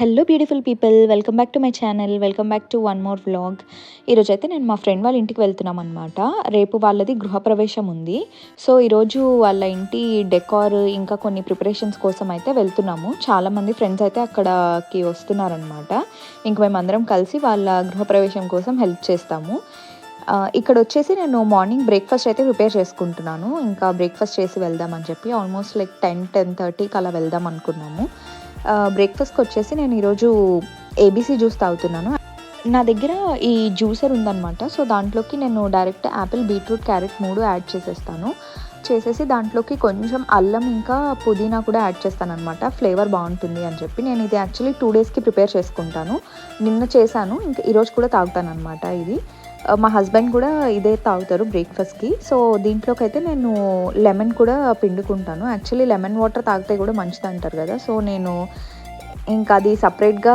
Hello beautiful people, welcome back to my channel. Welcome back to one more vlog. ఈరోజైతే నేను మా friend వాళ్ళ ఇంటికి వెళ్తున్నాం అనమాట. రేపు వాళ్ళది గృహప్రవేశం ఉంది. సో ఈరోజు వాళ్ళ ఇంటి డెకార్ ఇంకా కొన్ని ప్రిపరేషన్స్ కోసం అయితే వెళ్తున్నాము. చాలామంది ఫ్రెండ్స్ అయితే అక్కడికి వస్తున్నారనమాట. ఇంక మేమందరం కలిసి వాళ్ళ గృహప్రవేశం కోసం హెల్ప్ చేస్తాము. ఇక్కడ వచ్చేసి నేను మార్నింగ్ బ్రేక్ఫాస్ట్ అయితే ప్రిపేర్ చేసుకుంటున్నాను. ఇంకా బ్రేక్ఫాస్ట్ చేసి వెళ్దామని చెప్పి ఆల్మోస్ట్ లైక్ 10-10:30కి అలా వెళ్దాం అనుకున్నాము. బ్రేక్ఫాస్ట్కి వచ్చేసి నేను ఈరోజు ఏబీసీ జ్యూస్ తాగుతున్నాను. నా దగ్గర ఈ జ్యూసర్ ఉందన్నమాట. సో దాంట్లోకి నేను direct Apple, beetroot, carrot 3 add చేసేసి దాంట్లోకి కొంచెం అల్లం ఇంకా పుదీనా కూడా యాడ్ చేస్తాను అనమాట. ఫ్లేవర్ బాగుంటుంది అని చెప్పి నేను ఇది యాక్చువల్లీ 2 డేస్కి ప్రిపేర్ చేసుకుంటాను. నిన్న చేశాను, ఇంకా ఈరోజు కూడా తాగుతాను అనమాట. ఇది మా హస్బెండ్ కూడా ఇదే తాగుతారు బ్రేక్ఫాస్ట్కి. సో దీంట్లోకి అయితే నేను లెమన్ కూడా పిండుకుంటాను. యాక్చువల్లీ లెమన్ వాటర్ తాగితే కూడా మంచిది అంటారు కదా. సో నేను ఇంకా అది సపరేట్గా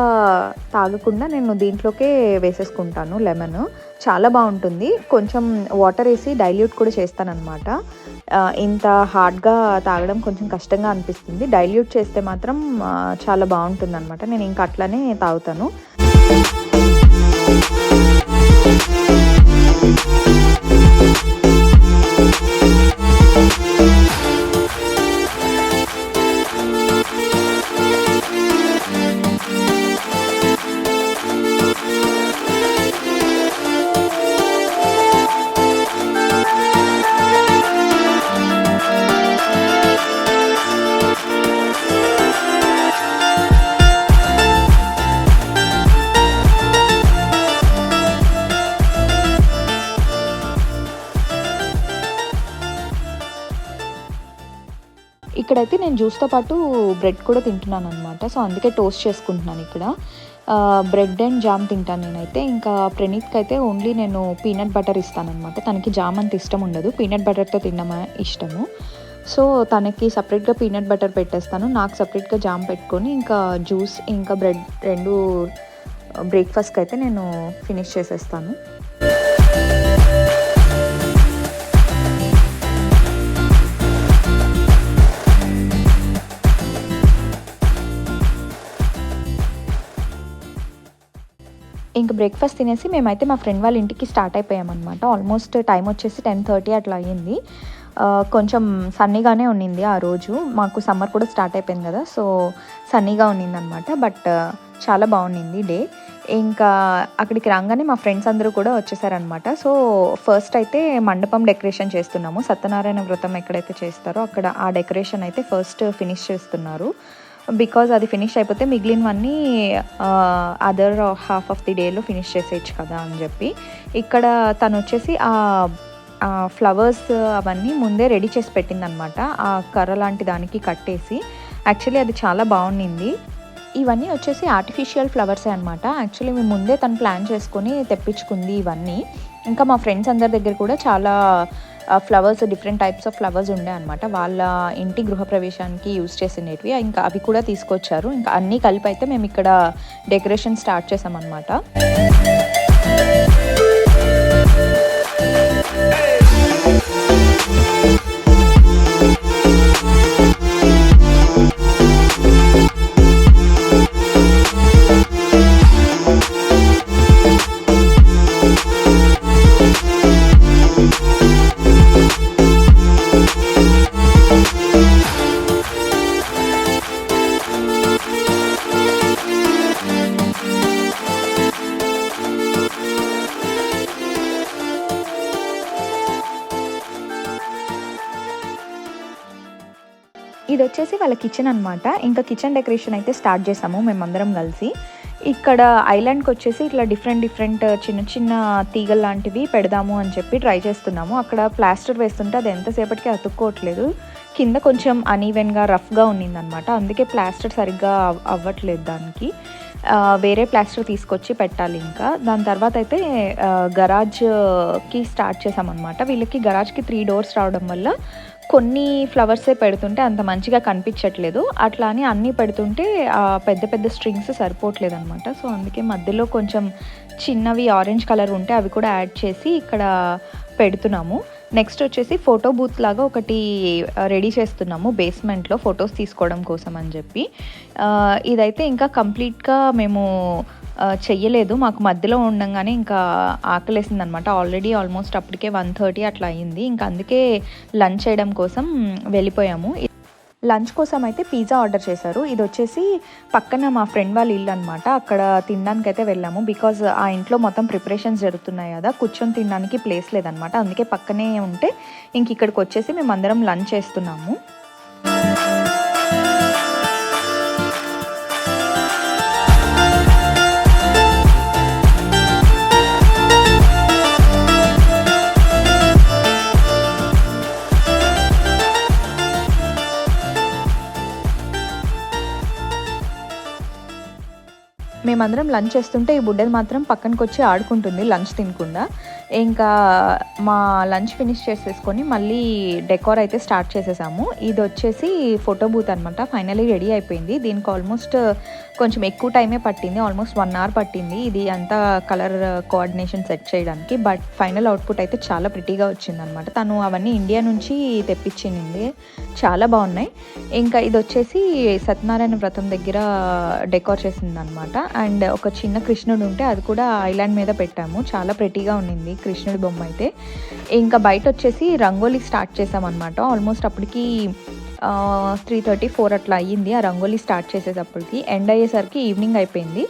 తాగకుండా నేను దీంట్లోకే వేసేసుకుంటాను. లెమన్ చాలా బాగుంటుంది. కొంచెం వాటర్ వేసి డైల్యూట్ కూడా చేస్తానన్నమాట. ఇంత హార్డ్గా తాగడం కొంచెం కష్టంగా అనిపిస్తుంది. డైల్యూట్ చేస్తే మాత్రం చాలా బాగుంటుంది అనమాట. నేను ఇంకా అట్లనే తాగుతాను. ఇక్కడైతే నేను జ్యూస్తో పాటు బ్రెడ్ కూడా తింటున్నాను అనమాట. సో అందుకే టోస్ట్ చేసుకుంటున్నాను ఇక్కడ. బ్రెడ్ అండ్ జామ్ తింటాను నేనైతే. ఇంకా ప్రణీత్కి అయితే ఓన్లీ నేను పీనట్ బటర్ ఇస్తానమాట. తనకి జామ్ అంత ఇష్టం ఉండదు, పీనట్ బటర్తో తినడం ఇష్టము. సో తనకి సపరేట్గా పీనట్ బటర్ పెట్టేస్తాను, నాకు సపరేట్గా జామ్ పెట్టుకొని ఇంకా జ్యూస్ ఇంకా బ్రెడ్ రెండు బ్రేక్ఫాస్ట్కి అయితే నేను ఫినిష్ చేసేస్తాను. ఇంక బ్రేక్ఫాస్ట్ తినేసి మేమైతే మా ఫ్రెండ్ వాళ్ళ ఇంటికి స్టార్ట్ అయిపోయామన్నమాట. ఆల్మోస్ట్ టైం వచ్చేసి 10:30 అట్లా అయ్యింది. కొంచెం సన్నీగానే ఉన్నింది ఆ రోజు. మాకు సమ్మర్ కూడా స్టార్ట్ అయిపోయింది కదా, సో సన్నీగా ఉన్నిందనమాట. బట్ చాలా బాగుండింది డే. ఇంకా అక్కడికి రాగానే మా ఫ్రెండ్స్ అందరూ కూడా వచ్చేసారనమాట. సో ఫస్ట్ అయితే మండపం డెకరేషన్ చేస్తున్నాము. సత్యనారాయణ వ్రతం ఎక్కడైతే చేస్తారో అక్కడ ఆ డెకరేషన్ అయితే ఫస్ట్ ఫినిష్ చేస్తున్నారు. బికాజ్ అది ఫినిష్ అయిపోతే మిగిలినవన్నీ అదర్ హాఫ్ ఆఫ్ ది డేలో ఫినిష్ చేసేయచ్చు కదా అని చెప్పి ఇక్కడ తను వచ్చేసి ఆ ఫ్లవర్స్ అవన్నీ ముందే రెడీ చేసి పెట్టిందనమాట. ఆ కర్ర లాంటి దానికి కట్టేసి యాక్చువల్లీ అది చాలా బాగుండింది. ఇవన్నీ వచ్చేసి ఆర్టిఫిషియల్ ఫ్లవర్సే అనమాట. యాక్చువల్లీ మేము ముందే తను ప్లాన్ చేసుకొని తెప్పించుకుంది ఇవన్నీ. ఇంకా మా ఫ్రెండ్స్ అందరి దగ్గర కూడా చాలా flowers, different types of flowers ఉండే అనమాట. వాళ్ళ ఇంటి గృహప్రవేశానికి యూజ్ చేసినవి ఇంకా అవి కూడా తీసుకొచ్చారు. ఇంకా అన్నీ కలిపి అయితే మేము ఇక్కడ డెకరేషన్ స్టార్ట్ చేసామన్నమాట. ఇది వచ్చేసి వాళ్ళ కిచెన్ అనమాట. ఇంకా కిచెన్ డెకరేషన్ అయితే స్టార్ట్ చేసాము మేమందరం కలిసి. ఇక్కడ ఐలాండ్కి వచ్చేసి ఇట్లా డిఫరెంట్ చిన్న చిన్న తీగలు లాంటివి పెడదాము అని చెప్పి ట్రై చేస్తున్నాము. అక్కడ ప్లాస్టర్ వేస్తుంటే అది ఎంతసేపటికి అతుక్కోవట్లేదు. కింద కొంచెం అనీవెన్గా రఫ్గా ఉన్నిందనమాట. అందుకే ప్లాస్టర్ సరిగ్గా అవ్వట్లేదు దానికి. వేరే ప్లాస్టర్ తీసుకొచ్చి పెట్టాలి. ఇంకా దాని తర్వాత అయితే గరాజ్కి స్టార్ట్ చేసామన్నమాట. వీళ్ళకి గరాజ్కి 3 డోర్స్ రావడం వల్ల కొన్ని ఫ్లవర్సే పెడుతుంటే అంత మంచిగా కనిపించట్లేదు. అట్లా అని అన్నీ పెడుతుంటే పెద్ద పెద్ద స్ట్రింగ్స్ సరిపోవట్లేదు అనమాట. సో అందుకే మధ్యలో కొంచెం చిన్నవి ఆరెంజ్ కలర్ ఉంటే అవి కూడా యాడ్ చేసి ఇక్కడ పెడుతున్నాము. నెక్స్ట్ వచ్చేసి ఫోటో బూత్ లాగా ఒకటి రెడీ చేస్తున్నాము బేస్మెంట్లో ఫొటోస్ తీసుకోవడం కోసం అని చెప్పి. ఇదైతే ఇంకా కంప్లీట్గా మేము చెయ్యలేదు. మాకు మధ్యలో ఉండంగానే ఇంకా ఆకలేసిందనమాట. ఆల్మోస్ట్ అప్పటికే 1:30 అట్లా అయింది. ఇంకా అందుకే లంచ్ చేయడం కోసం వెళ్ళిపోయాము. లంచ్ కోసం అయితే పిజ్జా ఆర్డర్ చేశారు. ఇది వచ్చేసి పక్కన మా ఫ్రెండ్ వాళ్ళ ఇల్లు అనమాట. అక్కడ తినడానికైతే వెళ్ళాము. బికాజ్ ఆ ఇంట్లో మొత్తం ప్రిపరేషన్స్ జరుగుతున్నాయి కదా, కూర్చొని తినడానికి ప్లేస్ లేదనమాట. అందుకే పక్కనే ఉంటే ఇంక ఇక్కడికి వచ్చేసి మేము అందరం లంచ్ చేస్తున్నాము. మేమందరం లంచ్ చేస్తుంటే ఈ బుడ్డది మాత్రం పక్కనకొచ్చి ఆడుకుంటుంది లంచ్ తినకుండా. ఇంకా మా లంచ్ ఫినిష్ చేసేసుకొని మళ్ళీ డెకార్ అయితే స్టార్ట్ చేసేసాము. ఇది వచ్చేసి ఫోటో బూత్ అనమాట. ఫైనలీ రెడీ అయిపోయింది. దీనికి ఆల్మోస్ట్ కొంచెం ఎక్కువ టైమే పట్టింది. ఆల్మోస్ట్ 1 hour పట్టింది ఇది అంతా కలర్ కోఆర్డినేషన్ సెట్ చేయడానికి. బట్ ఫైనల్ అవుట్పుట్ అయితే చాలా ప్రిటీగా వచ్చిందనమాట. తను అవన్నీ ఇండియా నుంచి తెప్పించింది. చాలా బాగున్నాయి. ఇంకా ఇది వచ్చేసి సత్యనారాయణ వ్రతం దగ్గర డెకార్ చేసిందనమాట. అండ్ ఒక చిన్న కృష్ణుడు ఉంటే అది కూడా ఐలాండ్ మీద పెట్టాము. చాలా ప్రెటీగా ఉండింది కృష్ణుడి బొమ్మ అయితే. ఇంకా బయట వచ్చేసి రంగోలీ స్టార్ట్ చేసామన్నమాట. ఆల్మోస్ట్ అప్పటికి 3:30, 4 అట్లా అయ్యింది ఆ రంగోలీ స్టార్ట్ చేసేటప్పటికి. ఎండ్ అయ్యేసరికి ఈవినింగ్ అయిపోయింది.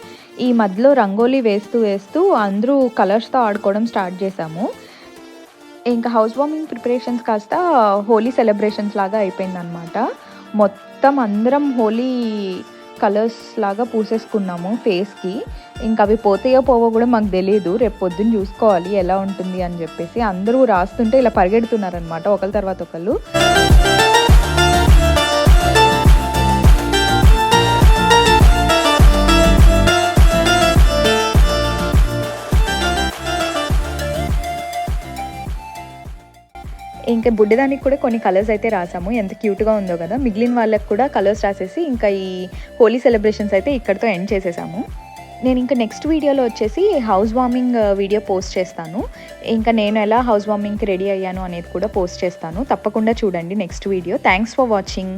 ఈ మధ్యలో రంగోలీ వేస్తూ అందరూ కలర్స్తో ఆడుకోవడం స్టార్ట్ చేసాము. ఇంకా హౌస్ వార్మింగ్ ప్రిపరేషన్స్ కాస్త హోలీ సెలబ్రేషన్స్ లాగా అయిపోయిందనమాట. మొత్తం అందరం హోలీ కలర్స్ లాగా పూసేసుకున్నాము ఫేస్కి. ఇంకా అవి పోతాయో పోవో కూడా మాకు తెలియదు. రేపు పొద్దున్న చూసుకోవాలి ఎలా ఉంటుంది అని చెప్పేసి. అందరూ రాస్తుంటే ఇలా పరిగెడుతున్నారనమాట ఒకరి తర్వాత ఒకళ్ళు. ఇంకా బుడ్డదానికి కూడా కొన్ని కలర్స్ అయితే రాసాము. ఎంత క్యూట్గా ఉందో కదా. మిగిలిన వాళ్ళకి కూడా కలర్స్ రాసేసి ఇంకా ఈ హోలీ సెలబ్రేషన్స్ అయితే ఇక్కడితో ఎండ్ చేసేసాము. నేను ఇంకా నెక్స్ట్ వీడియోలో వచ్చేసి హౌస్ వార్మింగ్ వీడియో పోస్ట్ చేస్తాను. ఇంకా నేను ఎలా హౌస్ వార్మింగ్కి రెడీ అయ్యాను అనేది కూడా పోస్ట్ చేస్తాను. తప్పకుండా చూడండి next video. Thanks for watching.